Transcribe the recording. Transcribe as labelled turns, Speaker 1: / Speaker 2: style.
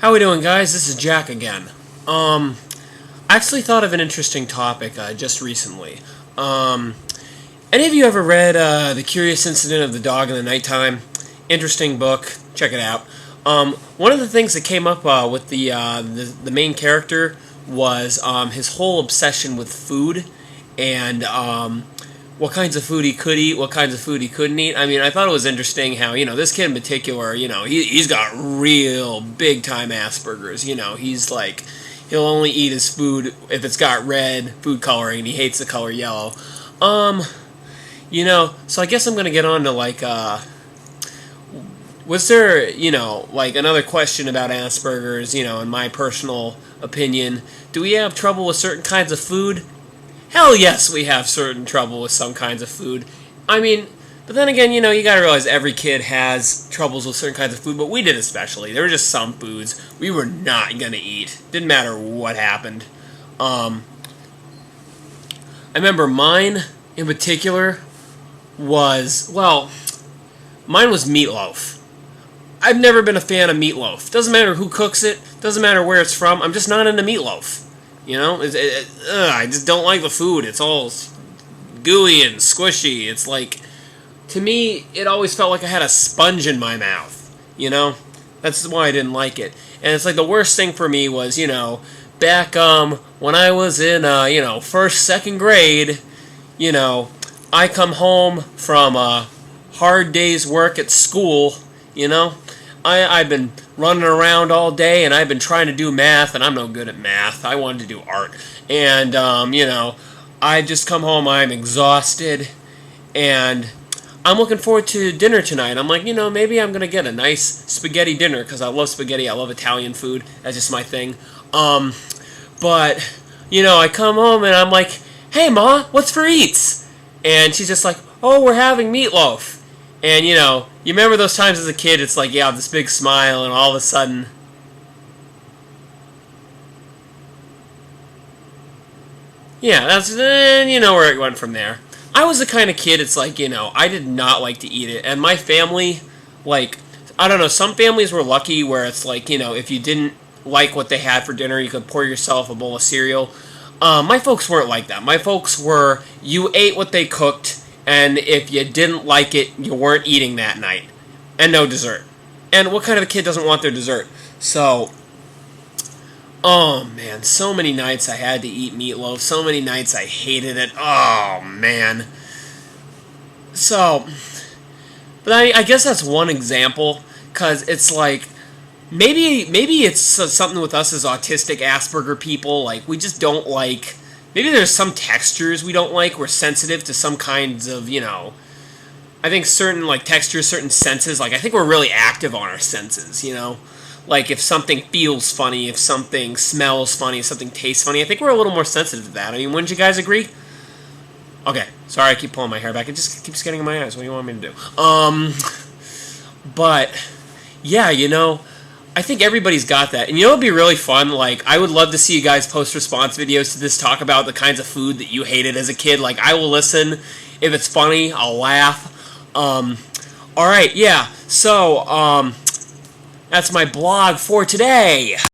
Speaker 1: How we doing, guys? This is Jack again. I actually thought of an interesting topic just recently. Any of you ever read The Curious Incident of the Dog in the Nighttime? Interesting book. Check it out. One of the things that came up with the main character was his whole obsession with food and what kinds of food he could eat, what kinds of food he couldn't eat. I mean, I thought it was interesting how, this kid in particular, he's got real big-time aspergers. He's like, he'll only eat his food if it's got red food coloring, and he hates the color yellow. So I guess I'm going to get on to, was there, another question about aspergers, in my personal opinion. Do we have trouble with certain kinds of food? Hell yes, we have certain trouble with some kinds of food. I mean, but then again, you gotta realize every kid has troubles with certain kinds of food, but we did especially. There were just some foods we were not gonna eat. Didn't matter what happened. I remember mine, in particular, was meatloaf. I've never been a fan of meatloaf. Doesn't matter who cooks it, doesn't matter where it's from, I'm just not into meatloaf. I just don't like the food. It's all gooey and squishy. It's like, to me, it always felt like I had a sponge in my mouth, That's why I didn't like it. And it's like the worst thing for me was, back when I was in, first, second grade, I come home from a hard day's work at school, I've been running around all day, and I've been trying to do math, and I'm no good at math. I wanted to do art. And, I just come home, I'm exhausted, and I'm looking forward to dinner tonight. I'm like, maybe I'm going to get a nice spaghetti dinner, because I love spaghetti, I love Italian food, that's just my thing. But, I come home, and I'm like, hey, Ma, what's for eats? And she's just like, oh, we're having meatloaf. And, you remember those times as a kid, it's like, you have this big smile, and all of a sudden, yeah, that's, where it went from there. I was the kind of kid, it's like, I did not like to eat it, and my family, I don't know, some families were lucky where it's like, if you didn't like what they had for dinner, you could pour yourself a bowl of cereal. My folks weren't like that. My folks were, you ate what they cooked, and if you didn't like it, you weren't eating that night. And no dessert. And what kind of a kid doesn't want their dessert? So, oh man, so many nights I had to eat meatloaf. So many nights I hated it. Oh man. So, but I guess that's one example, because it's like, maybe it's something with us as autistic Asperger people, like, we just don't like, maybe there's some textures we don't like. We're sensitive to some kinds of, I think certain, textures, certain senses, I think we're really active on our senses, Like, if something feels funny, if something smells funny, if something tastes funny, I think we're a little more sensitive to that. I mean, wouldn't you guys agree? Okay, sorry I keep pulling my hair back. It just keeps getting in my eyes. What do you want me to do? But, yeah, I think everybody's got that. And it'd be really fun, I would love to see you guys post response videos to this, talk about the kinds of food that you hated as a kid. I will listen. If it's funny, I'll laugh. Alright, yeah, so, that's my blog for today.